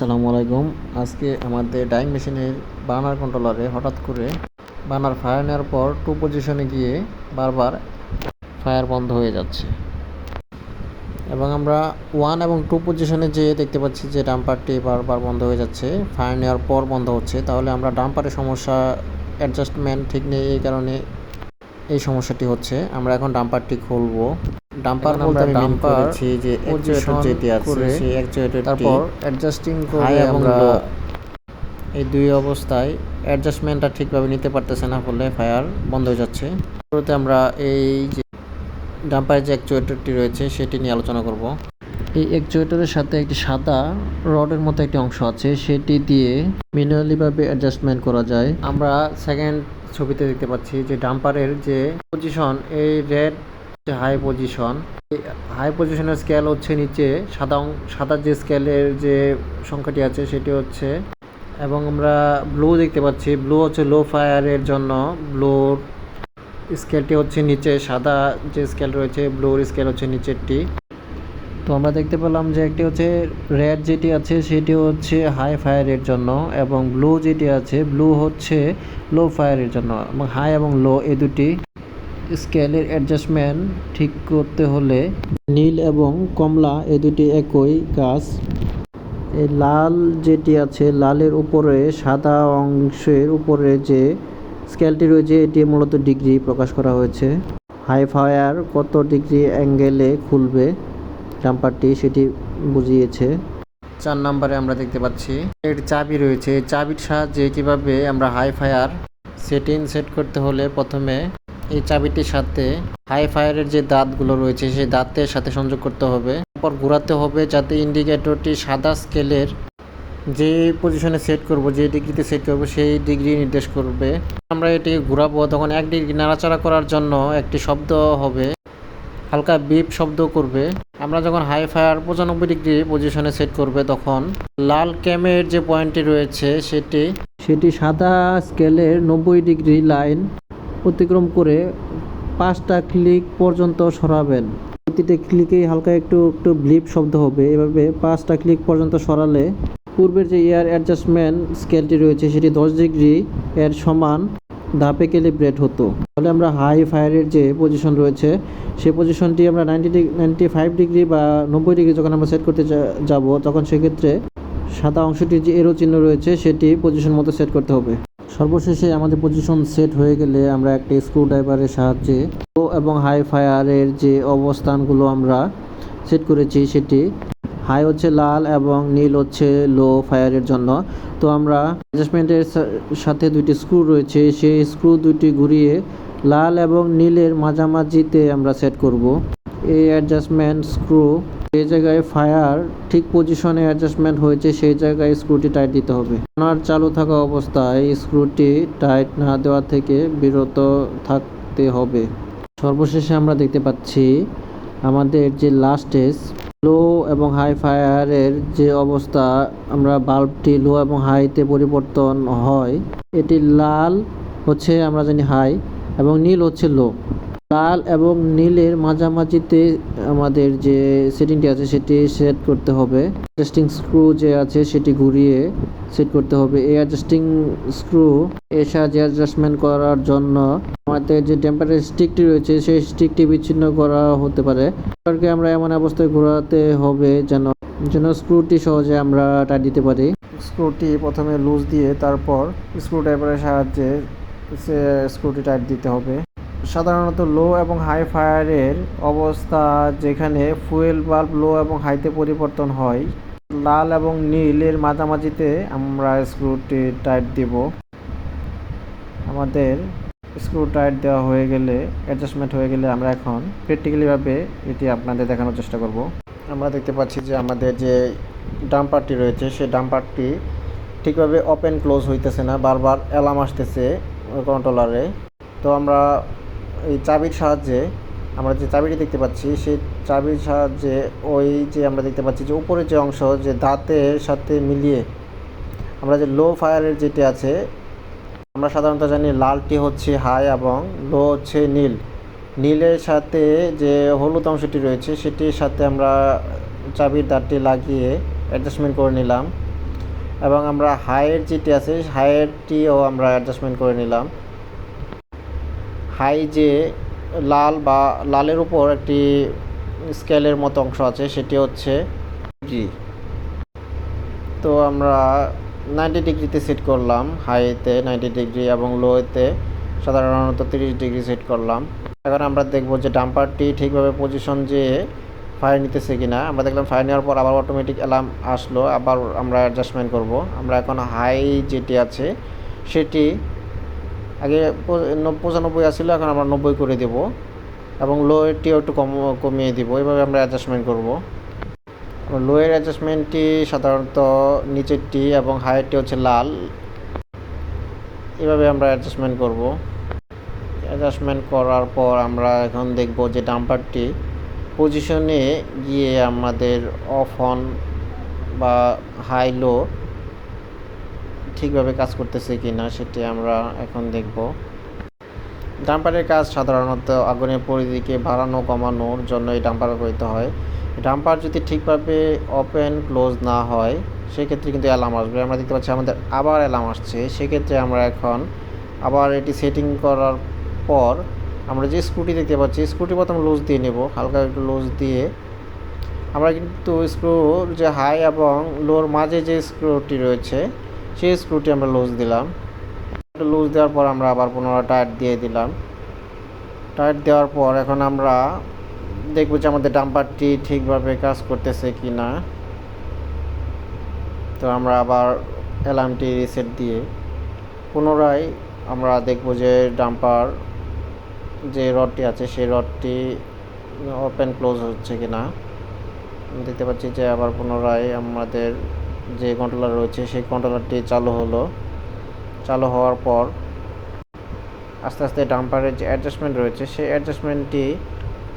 আসসালামু আলাইকুম। আজকে আমাদের ডাইং মেশিনের বার্নার কন্ট্রোলারে হঠাৎ করে বার্নার ফায়ার নেওয়ার পর টু পজিশনে গিয়ে বারবার ফায়ার বন্ধ হয়ে যাচ্ছে এবং আমরা 1 এবং 2 পজিশনে যেয়ে দেখতে পাচ্ছি যে ডাম্পারটি বারবার বন্ধ হয়ে যাচ্ছে, ফায়ার নেওয়ার পর বন্ধ হচ্ছে। তাহলে আমরা ডাম্পারের সমস্যা, অ্যাডজাস্টমেন্ট ঠিক নেই, এই কারণে এই সমস্যাটি হচ্ছে। আমরা এখন ডাম্পারটি খুলবো। ডাম্পার বলতে আমি মিন করেছি যে অ্যাকচুয়েটর যেটি আছে সেই অ্যাকচুয়েটরটি তারপর অ্যাডজাস্টিং করে আমরা এই দুই অবস্থায় অ্যাডজাস্টমেন্টটা ঠিকভাবে নিতে পারতেছে না, ফলে ফায়ার বন্ধ হয়ে যাচ্ছে। শুরুতে আমরা এই যে ডাম্পারের যে অ্যাকচুয়েটরটি রয়েছে সেটি নিয়ে আলোচনা করব। এই অ্যাকচুয়েটরের সাথে একটি সাদা রডের মতো একটি অংশ আছে, সেটি দিয়ে ম্যানুয়ালিভাবে অ্যাডজাস্টমেন্ট করা যায়। আমরা সেকেন্ড ছবিতে দেখতে পাচ্ছি যে ডাম্পারের যে পজিশন, এই রেড হাই পজিশন, হাই পজিশনের স্কেল হচ্ছে নিচে, সাদা যে স্কেলের যে সংখ্যাটি আছে সেটি হচ্ছে, এবং আমরা ব্লু দেখতে পাচ্ছি, ব্লু হচ্ছে লো ফায়ারের জন্য, ব্লুর স্কেলটি হচ্ছে নিচে, সাদা যে স্কেল রয়েছে ব্লুর স্কেল হচ্ছে নিচেরটি। তো আমরা দেখতে পেলাম যে একটি হচ্ছে রেড যেটি আছে সেটি হচ্ছে হাই ফায়ারের জন্য, এবং ব্লু যেটি আছে ব্লু হচ্ছে লো ফায়ারের জন্য। এবং হাই এবং লো এই দুটি স্কেলের অ্যাডজাস্টমেন্ট ঠিক করতে হলে নীল এবং কমলা এই দুটি একই কাজ। এই লাল যেটি আছে, লালের উপরে সাদা অংশের উপরে যে স্কেলটি রয়েছে এটি মূলত ডিগ্রি প্রকাশ করা হয়েছে। হাই ফায়ার কত ডিগ্রি অ্যাঙ্গেলে খুলবে ডাম্পারটি সেটি বুঝিয়েছে। 4 নম্বরে আমরা দেখতে পাচ্ছি একটি চাবি রয়েছে। চাবির সাহায্যে কীভাবে আমরা হাই ফায়ার সেট করতে হলে প্রথমে এই চাবিটির সাথে হাই ফায়ারের যে দাঁতগুলো রয়েছে সেই দাঁতের সাথে সংযোগ করতে হবে, তারপর ঘোরাতে হবে যাতে ইন্ডিকেটরটি সাদা স্কেলের যে পজিশনে সেট করব, যে ডিগ্রিতে সেট করব সেই ডিগ্রি নির্দেশ করবে। আমরা এটি ঘোরাবো তখন 1 ডিগ্রি নাড়াচাড়া করার জন্য একটি শব্দ হবে, হালকা বিপ শব্দ করবে। আমরা যখন হাই ফায়ার 95 ডিগ্রি পজিশনে সেট করবে তখন লাল ক্যামের যে পয়েন্টটি রয়েছে সেটি সাদা স্কেলের 90 ডিগ্রি লাইন অতিক্রম করে 5টা ক্লিক পর্যন্ত সরাবেন। প্রতিটি ক্লিকেই হালকা একটু ব্লিপ শব্দ হবে। এভাবে 5টা ক্লিক পর্যন্ত সরালে পূর্বের যে এয়ার অ্যাডজাস্টমেন্ট স্কেলটি রয়েছে সেটি 10 ডিগ্রি এর সমান ধাপে ক্যালিব্রেট হতো। তাহলে আমরা হাই ফায়ারের যে পজিশন রয়েছে সেই পজিশনটি আমরা 95 ডিগ্রি বা 90 ডিগ্রি যখন আমরা সেট করতে যাব তখন সেক্ষেত্রে সাদা অংশটির যে এরো চিহ্ন রয়েছে সেটি পজিশন মতো সেট করতে হবে। সর্বশেষে আমাদের পজিশন সেট হয়ে গেলে আমরা একটি স্ক্রু ড্রাইভারের সাহায্যে লো এবং হাই ফায়ারের যে অবস্থানগুলো আমরা সেট করেছি সেটি হাই হচ্ছে লাল এবং নীল হচ্ছে লো ফায়ারের জন্য। তো আমরা অ্যাডজাস্টমেন্টের সাথে দুটি স্ক্রু রয়েছে, সেই স্ক্রু দুটি ঘুরিয়ে লাল এবং নীলের মাঝামাঝিতে আমরা সেট করব। এই অ্যাডজাস্টমেন্ট স্ক্রু যে জায়গায় ফায়ার ঠিক পজিশনে অ্যাডজাস্টমেন্ট হয়েছে সেই জায়গায় স্ক্রুটি টাইট দিতে হবে। বার্নার চালু থাকা অবস্থায় স্ক্রুটি টাইট না দেওয়া থেকে বিরত থাকতে হবে। সর্বশেষে আমরা দেখতে পাচ্ছি আমাদের যে লাস্ট স্টেজ লো এবং হাই ফায়ারের যে অবস্থা, আমরা বাল্বটি লো এবং হাইতে পরিবর্তন হয়। এটি লাল হচ্ছে আমরা জানি হাই এবং নীল হচ্ছে লো। লাল এবং নীলের মাঝামাঝিতে আমাদের যে সেটিংটি আছে সেটি সেট করতে হবে। অ্যাডজাস্টিং স্ক্রু যে আছে সেটি ঘুরিয়ে সেট করতে হবে। এই অ্যাডজাস্টিং স্ক্রু এর সাহায্যে অ্যাডজাস্টমেন্ট করার জন্য আমাদের যে টেম্পারেচার স্টিকটি রয়েছে সেই স্টিকটি বিচ্ছিন্ন করা হতে পারে। আমরা এমন অবস্থায় ঘোরাতে হবে যেন স্ক্রুটি সহজে আমরা টাইট দিতে পারি। স্ক্রুটি প্রথমে লুজ দিয়ে তারপর স্ক্রু ড্রাইভারের সাহায্যে স্ক্রুটি টাইট দিতে হবে। সাধারণত লো এবং হাই ফায়ারের অবস্থা যেখানে ফুয়েল বাল্ব লো এবং হাইতে পরিবর্তন হয়, লাল এবং নীলের মাঝামাঝিতে আমরা স্ক্রুটি টাইট দিব। আমাদের স্ক্রু টাইট দেওয়া হয়ে গেলে, অ্যাডজাস্টমেন্ট হয়ে গেলে আমরা এখন প্র্যাকটিক্যালিভাবে এটি আপনাদের দেখানোর চেষ্টা করব। আমরা দেখতে পাচ্ছি যে আমাদের যে ডাম্পারটি রয়েছে সেই ডাম্পারটি ঠিকভাবে ওপেন ক্লোজ হইতেছে না, বারবার অ্যালার্ম আসতেছে কন্ট্রোলারে। তো আমরা এই চাবির সাহায্যে, আমরা যে চাবিটি দেখতে পাচ্ছি সেই চাবির সাহায্যে ওই যে আমরা দেখতে পাচ্ছি যে উপরে যে অংশ যে দাঁতের সাথে মিলিয়ে আমরা যে লো ফায়ারের যেটি আছে, আমরা সাধারণত জানি লালটি হচ্ছে হাই এবং লো হচ্ছে নীল। নীলের সাথে যে হলুদ অংশটি রয়েছে সেটির সাথে আমরা চাবির দাঁতটি লাগিয়ে অ্যাডজাস্টমেন্ট করে নিলাম। এবং আমরা হাইয়ের যেটি আছে হাইয়েরটিও আমরা অ্যাডজাস্টমেন্ট করে নিলাম। হাই যে লালের উপর একটি স্কেলের মতো অংশ আছে সেটি হচ্ছে ডিগ্রি, তো আমরা 90 ডিগ্রিতে সেট করলাম, হাইতে 90 ডিগ্রি এবং লোতে সাধারণত 30 ডিগ্রি সেট করলাম। এখন আমরা দেখব যে ডাম্পারটি ঠিকভাবে পজিশন যে ফায়ার নিতেছে কিনা। আমরা দেখলাম ফায়ার নেওয়ার পর আবার অটোমেটিক অ্যালার্ম আসলো, আবার আমরা অ্যাডজাস্টমেন্ট করব। আমরা এখন হাই যেটি আছে সেটি আগে 95 আসছিল, এখন আমরা 90 করে দেব এবং লোয়েরটিও একটু কমিয়ে দিব। এভাবে আমরা অ্যাডজাস্টমেন্ট করব। লোয়ের অ্যাডজাস্টমেন্টটি সাধারণত নিচেরটি এবং হাইয়েরটি হচ্ছে লাল, এভাবে আমরা অ্যাডজাস্টমেন্ট করব। অ্যাডজাস্টমেন্ট করার পর আমরা এখন দেখব যে ডাম্পারটি পজিশনে গিয়ে আমাদের অফ অন বা হাই লো ঠিকভাবে কাজ করতেছে কিনা সেটি আমরা এখন দেখব। ডাম্পারের কাজ সাধারণত আগুনের পরিধিকে বাড়ানো কমানোর জন্য এই ডাম্পার ব্যবহৃত হয়। ডাম্পার যদি ঠিকভাবে ওপেন ক্লোজ না হয় সেক্ষেত্রে কিন্তু অ্যালার্ম আসবে। আমরা দেখতে পাচ্ছি আমাদের আবার অ্যালার্ম আসছে। সেক্ষেত্রে আমরা এখন আবার এটি সেটিং করার পর আমরা যে স্ক্রুটি দেখতে পাচ্ছি স্ক্রুটি প্রথম লুজ দিয়ে নেব, হালকা একটু লুজ দিয়ে। আমরা কিন্তু স্ক্রুর যে হাই এবং লোর মাঝে যে স্ক্রুটি রয়েছে সেই স্ক্রুটি আমরা লুজ দিলাম। লুজ দেওয়ার পর আমরা আবার পুনরায় টাইট দিয়ে দিলাম। টাইট দেওয়ার পর এখন আমরা দেখব যে আমাদের ডাম্পারটি ঠিকভাবে কাজ করতেছে কি না। তো আমরা আবার অ্যালার্মটি রিসেট দিয়ে পুনরায় আমরা দেখব যে ডাম্পার যে রডটি আছে সেই রডটি ওপেন ক্লোজ হচ্ছে কি না। দেখতে পাচ্ছি যে আবার পুনরায় আমাদের যে কন্ট্রোলার রয়েছে সেই কন্ট্রোলারটি চালু হলো। চালু হওয়ার পর আস্তে আস্তে ডাম্পারের যে অ্যাডজাস্টমেন্ট রয়েছে সেই অ্যাডজাস্টমেন্টটি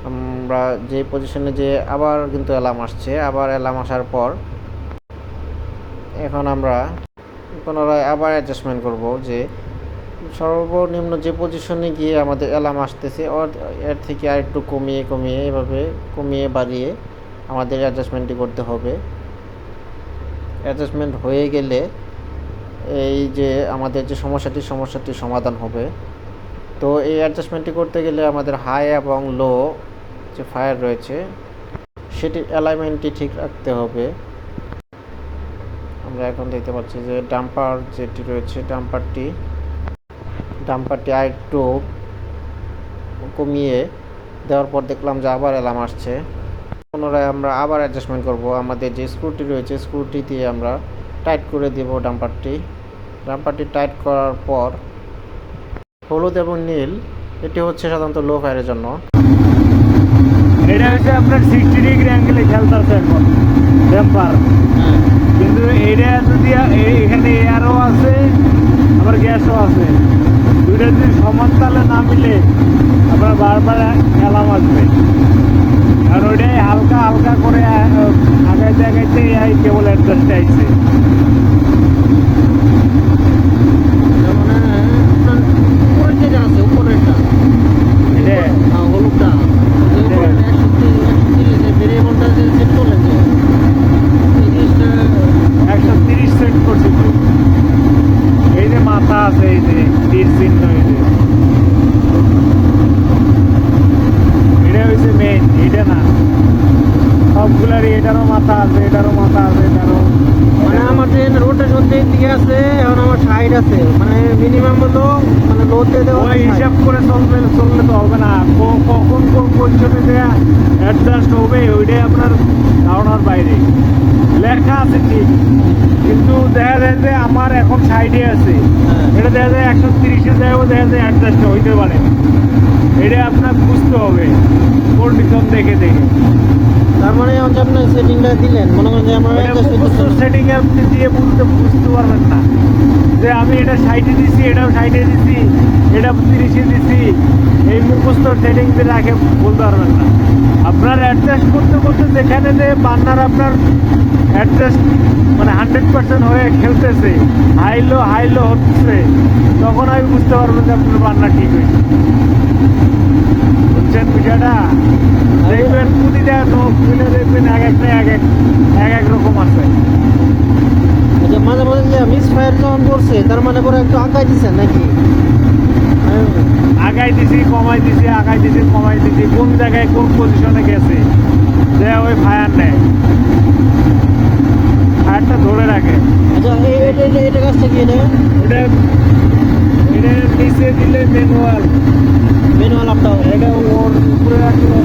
আমরা যে পজিশনে যে আবার কিন্তু অ্যালার্ম আসছে। আবার অ্যালার্ম আসার পর এখন আমরা পুনরায় আবার অ্যাডজাস্টমেন্ট করব যে সর্বনিম্ন যে পজিশনে গিয়ে আমাদের অ্যালার্ম আসতেছে এর থেকে আর একটু কমিয়ে এভাবে কমিয়ে বাড়িয়ে আমাদের অ্যাডজাস্টমেন্টটি করতে হবে। অ্যাডজাস্টমেন্ট হয়ে গেলে এই যে আমাদের যে সমস্যাটি সমাধান হবে। তো এই অ্যাডজাস্টমেন্টটি করতে গেলে আমাদের হাই এবং লো যে ফায়ার রয়েছে সেটির অ্যালাইনমেন্টটি ঠিক রাখতে হবে। আমরা এখন দেখতে পাচ্ছি যে ডাম্পার যেটি রয়েছে ডাম্পারটি আর একটু কমিয়ে দেওয়ার পর দেখলাম যে আবার অ্যালার্ম আসছে। পুনরায় আমরা আবার অ্যাডজাস্টমেন্ট করব। আমাদের যে স্ক্রুটি রয়েছে স্ক্রুটি দিয়ে আমরা টাইট করে দেব ডাম্পারটি টাইট করার পর হলুদ এবং নীল এটি হচ্ছে সাধারণত লো ফায়ারের জন্য। এটা হচ্ছে আপনার 60 ডিগ্রি অ্যাঙ্গেলে খেলতেছে এখন ডাম্পার, কিন্তু এটা যদি এখানে এয়ারও আছে আবার গ্যাসও আছে, দুইটা যদি সমান তালে না মিলে আপনার বারবার অ্যালার্ম আসবে। আর ওইটাই হালকা করে আগাইতে এই কেবল অ্যাডজাস্ট আইছে। এটারও মাথা আছে, এটারও মানে আমাদের রোটেশন দিকে আছে। এখন আমার সাইড আছে, মানে মিনিমাম হলো মানে লোতে দেওয়া হিসাব করে চললে তো হবে না। কখন কোন পজিশনে দেওয়া অ্যাডজাস্ট হবে ওইটাই আপনার ধারণার বাইরে। লেখা আছে ঠিক, কিন্তু দেখা যায় যে আমার এখন সাইডে আছে, এটা দেখা যায় 130-এ যায়ও দেখা যায় অ্যাডজাস্ট হইতে পারে। এটা আপনার বুঝতে হবে কন্ডিশন দেখে। তার মানে আপনার সেটিংটা দিলেন, মনে করেন যে আমার সেটিং আপনি দিয়ে বুঝতে পারবেন না যে আমি এটা সাইডে দিছি, এটাও সাইডে দিছি, এটা 30-এ দিছি। এই মুখস্থ সেটিং দিয়ে রাখে বলতে পারবেন না। আপনার অ্যাডজাস্ট করতে যেখানে যে বান্নার আপনার অ্যাডজাস্ট মানে 100% হয়ে খেলতেছে, হাই লো হচ্ছে, তখন আমি বুঝতে পারবো যে আপনার বান্না ঠিক হয়েছে। বুঝছেন বিষয়টা? দেখবেন প্রতিটা নখ খুলে দেখবেন এক এক রকম আছে। মাঝে মাঝে যে মিস ফায়ার যখন করছে তার মানে পরে একটু আগাই দিচ্ছেন নাকি? আগাই দিছি কমাই দিছি আগাই দিছি কমাই দিছি কোন জায়গায় কোন পজিশনে গেছে যে ওই ফায়ার নেয় ফায়ারটা ধরে রাখে। আচ্ছা এটা কাজটা কি এটা? এটা এটা নিচে দিলে ম্যানুয়াল ম্যানুয়াল আপটাও এটা ওর উপরে রাখলে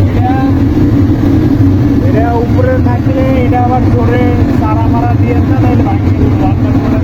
এটা এটা উপরে থাকলে এটা আবার জোরে তারা মারা দিয়ে না নাহলে ভাঙিয়ে রান্না করে